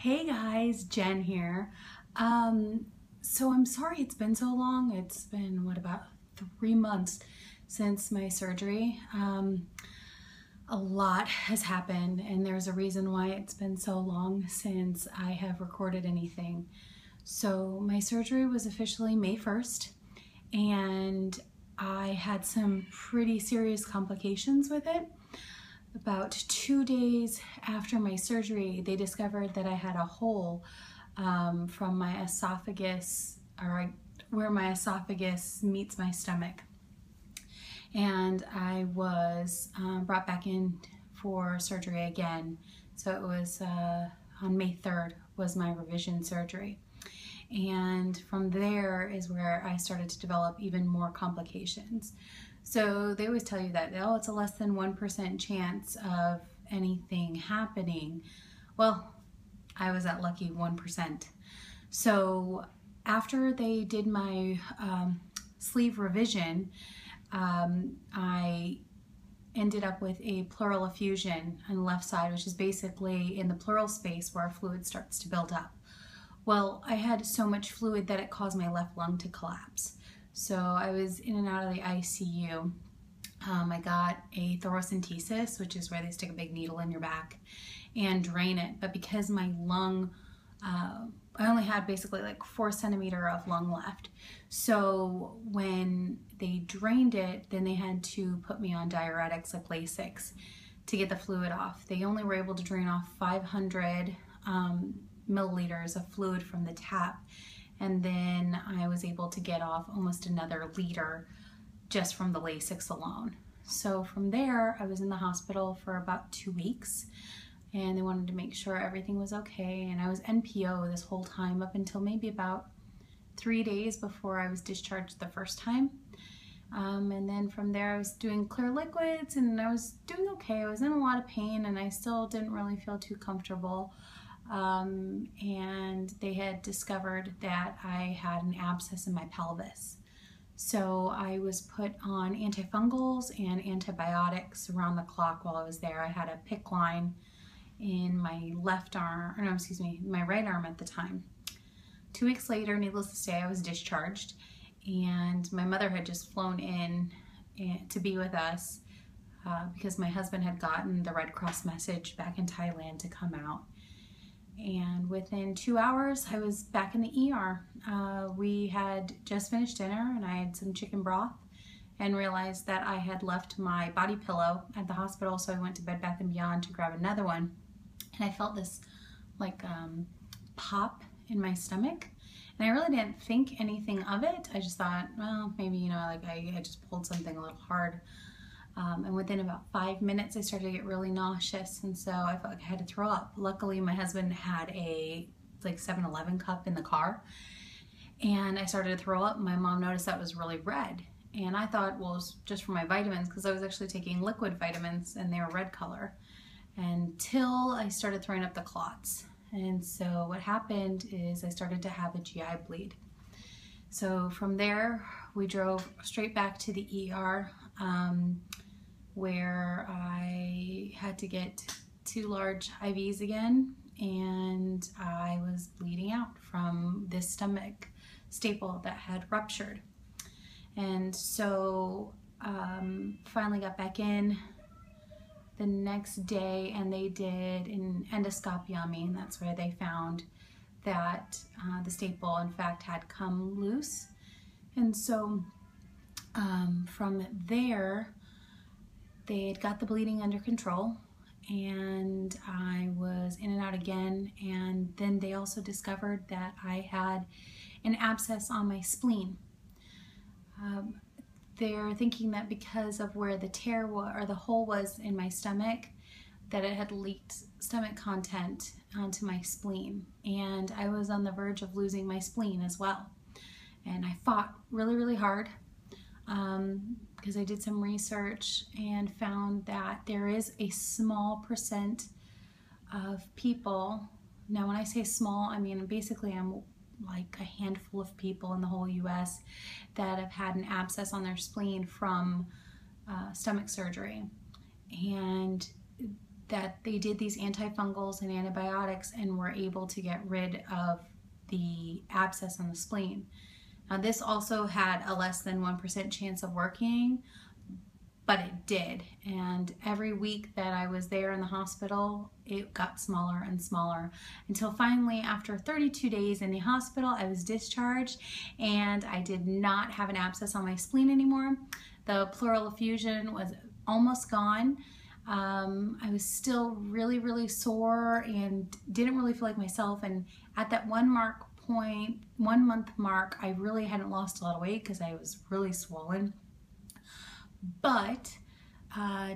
Hey guys, Jen here. So I'm sorry it's been so long. It's been, about 3 months since my surgery. A lot has happened, and there's a reason why it's been so long since I have recorded anything. So my surgery was officially May 1st, and I had some pretty serious complications with it. About 2 days after my surgery, they discovered that I had a hole from my esophagus, where my esophagus meets my stomach. And I was brought back in for surgery again. So it was on May 3rd was my revision surgery. And from there is where I started to develop even more complications. So they always tell you that, oh, it's a less than 1% chance of anything happening. Well, I was at lucky 1%. So after they did my sleeve revision, I ended up with a pleural effusion on the left side, which is basically in the pleural space where fluid starts to build up. Well, I had so much fluid that it caused my left lung to collapse. So I was in and out of the ICU. I got a thoracentesis, which is where they stick a big needle in your back and drain it. But because my lung, I only had basically like 4 centimeters of lung left. So when they drained it, then they had to put me on diuretics like Lasix to get the fluid off. They only were able to drain off 500 milliliters of fluid from the tap. And then I was able to get off almost another liter just from the Lasix alone. So from there, I was in the hospital for about 2 weeks, and they wanted to make sure everything was okay. And I was NPO this whole time up until maybe about 3 days before I was discharged the first time. And then from there, I was doing clear liquids, and I was doing okay. I was in a lot of pain, and I still didn't really feel too comfortable. And they had discovered that I had an abscess in my pelvis. So I was put on antifungals and antibiotics around the clock while I was there. I had a PICC line in my left arm, or no, excuse me, my right arm at the time. 2 weeks later, needless to say, I was discharged, and my mother had just flown in to be with us because my husband had gotten the Red Cross message back in Thailand to come out. And within 2 hours, I was back in the ER. We had just finished dinner, and I had some chicken broth and realized that I had left my body pillow at the hospital, so I went to Bed Bath & Beyond to grab another one. And I felt this like pop in my stomach, and I really didn't think anything of it. I just thought, well, maybe, you know, like I just pulled something a little hard. And within about 5 minutes, I started to get really nauseous, and so I felt like I had to throw up. Luckily, my husband had a 7-Eleven cup in the car, and I started to throw up. My mom noticed that was really red, and I thought, well, it was just for my vitamins, because I was actually taking liquid vitamins, and they were red color, until I started throwing up the clots. And so what happened is I started to have a GI bleed. So from there, we drove straight back to the ER, where I had to get 2 large IVs again, and I was bleeding out from this stomach staple that had ruptured. And so finally got back in the next day, and they did an endoscopy on me, and that's where they found that the staple in fact had come loose. And so from there, they had got the bleeding under control, and I was in and out again. And then they also discovered that I had an abscess on my spleen. They're thinking that because of where the tear or the hole was in my stomach, that it had leaked stomach content onto my spleen, and I was on the verge of losing my spleen as well. And I fought really, really hard because I did some research and found that there is a small percent of people. Now, when I say small, I mean basically I'm like a handful of people in the whole US that have had an abscess on their spleen from stomach surgery. And that they did these antifungals and antibiotics and were able to get rid of the abscess on the spleen. Now, this also had a less than 1% chance of working, but it did. And every week that I was there in the hospital, it got smaller and smaller until finally, after 32 days in the hospital, I was discharged and I did not have an abscess on my spleen anymore. The pleural effusion was almost gone. I was still really, really sore and didn't really feel like myself. And at that 1 month mark, I really hadn't lost a lot of weight because I was really swollen. But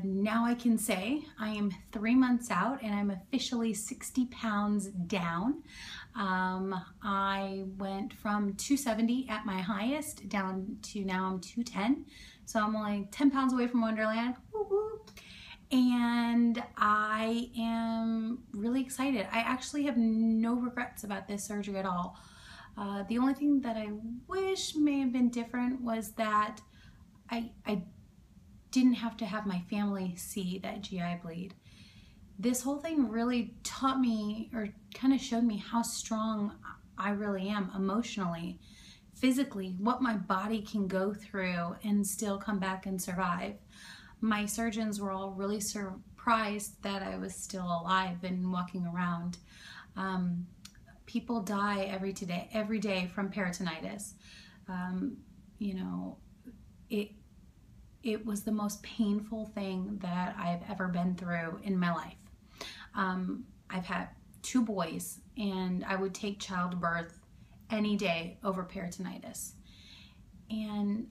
now I can say I am 3 months out and I'm officially 60 pounds down. I went from 270 at my highest down to now I'm 210. So I'm only 10 pounds away from Wonderland. Woo-hoo. And I am really excited. I actually have no regrets about this surgery at all. The only thing that I wish may have been different was that I didn't have to have my family see that GI bleed. This whole thing really taught me, or kind of showed me, how strong I really am emotionally, physically, what my body can go through and still come back and survive. My surgeons were all really surprised that I was still alive and walking around. People die every day from peritonitis. You know, it was the most painful thing that I've ever been through in my life. I've had 2 boys, and I would take childbirth any day over peritonitis. And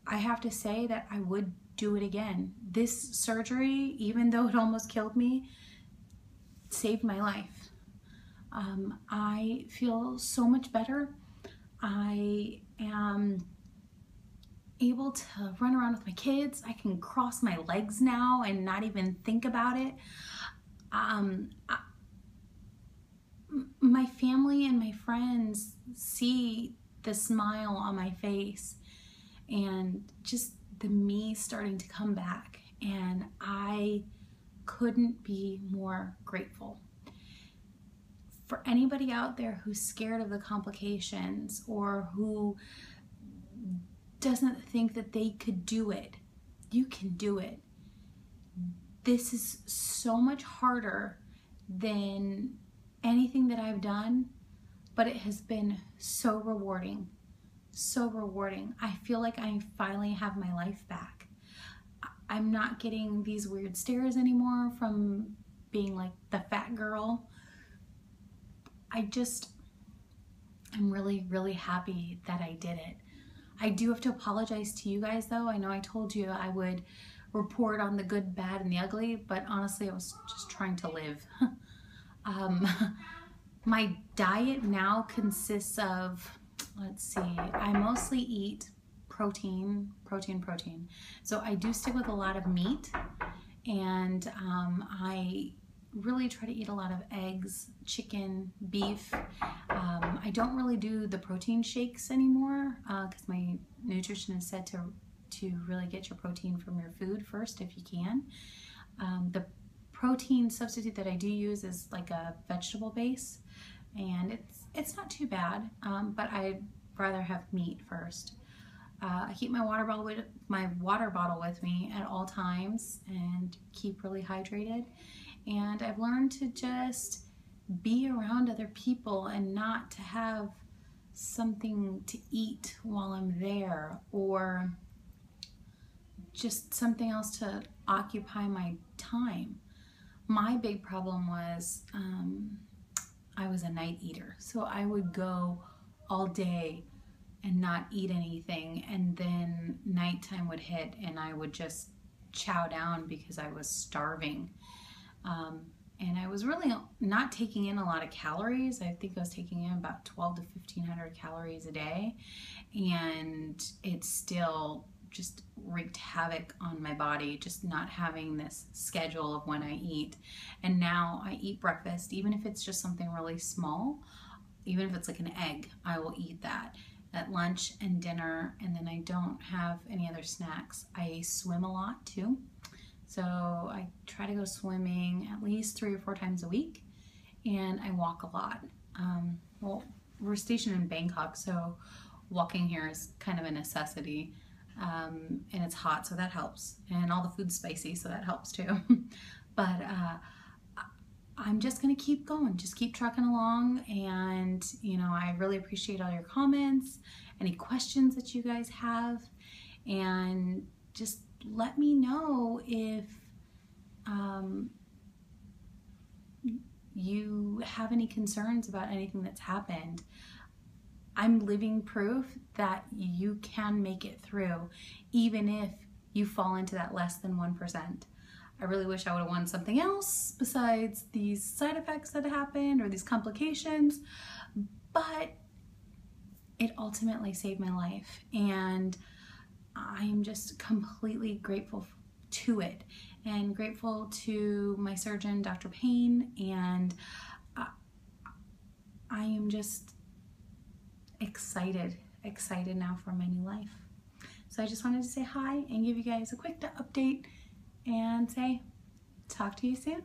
I have to say that I would do it again. This surgery, even though it almost killed me, saved my life. I feel so much better. I am able to run around with my kids. I can cross my legs now and not even think about it. My family and my friends see the smile on my face and just the me starting to come back, and I couldn't be more grateful. For anybody out there who's scared of the complications or who doesn't think that they could do it, you can do it. This is so much harder than anything that I've done, but it has been so rewarding, so rewarding. I feel like I finally have my life back. I'm not getting these weird stares anymore from being like the fat girl. I'm really, really happy that I did it. I do have to apologize to you guys though. I know I told you I would report on the good, bad, and the ugly, but honestly, I was just trying to live. My diet now consists of, let's see, I mostly eat protein. So I do stick with a lot of meat, and I really try to eat a lot of eggs, chicken, beef. I don't really do the protein shakes anymore because my nutritionist said to really get your protein from your food first if you can. The protein substitute that I do use is like a vegetable base, and it's not too bad, but I'd rather have meat first. I keep my water bottle with me at all times and keep really hydrated. And I've learned to just be around other people and not to have something to eat while I'm there, or just something else to occupy my time. My big problem was I was a night eater. So I would go all day and not eat anything, and then nighttime would hit and I would just chow down because I was starving. And I was really not taking in a lot of calories. I think I was taking in about 12 to 1,500 calories a day, and it still just wreaked havoc on my body, just not having this schedule of when I eat. And now I eat breakfast, even if it's just something really small, even if it's like an egg, I will eat that at lunch and dinner, and then I don't have any other snacks. I swim a lot too. So I try to go swimming at least 3 or 4 times a week, and I walk a lot. Well, we're stationed in Bangkok, so walking here is kind of a necessity, and it's hot, so that helps, and all the food's spicy, so that helps too. But I'm just gonna keep going, just keep trucking along, and you know, I really appreciate all your comments, any questions that you guys have, and just let me know if you have any concerns about anything that's happened. I'm living proof that you can make it through, even if you fall into that less than 1%. I really wish I would have won something else besides these side effects that happened or these complications, but it ultimately saved my life, and I'm just completely grateful to it, and grateful to my surgeon, Dr. Payne, and I am just excited now for my new life. So I just wanted to say hi and give you guys a quick update and say, talk to you soon.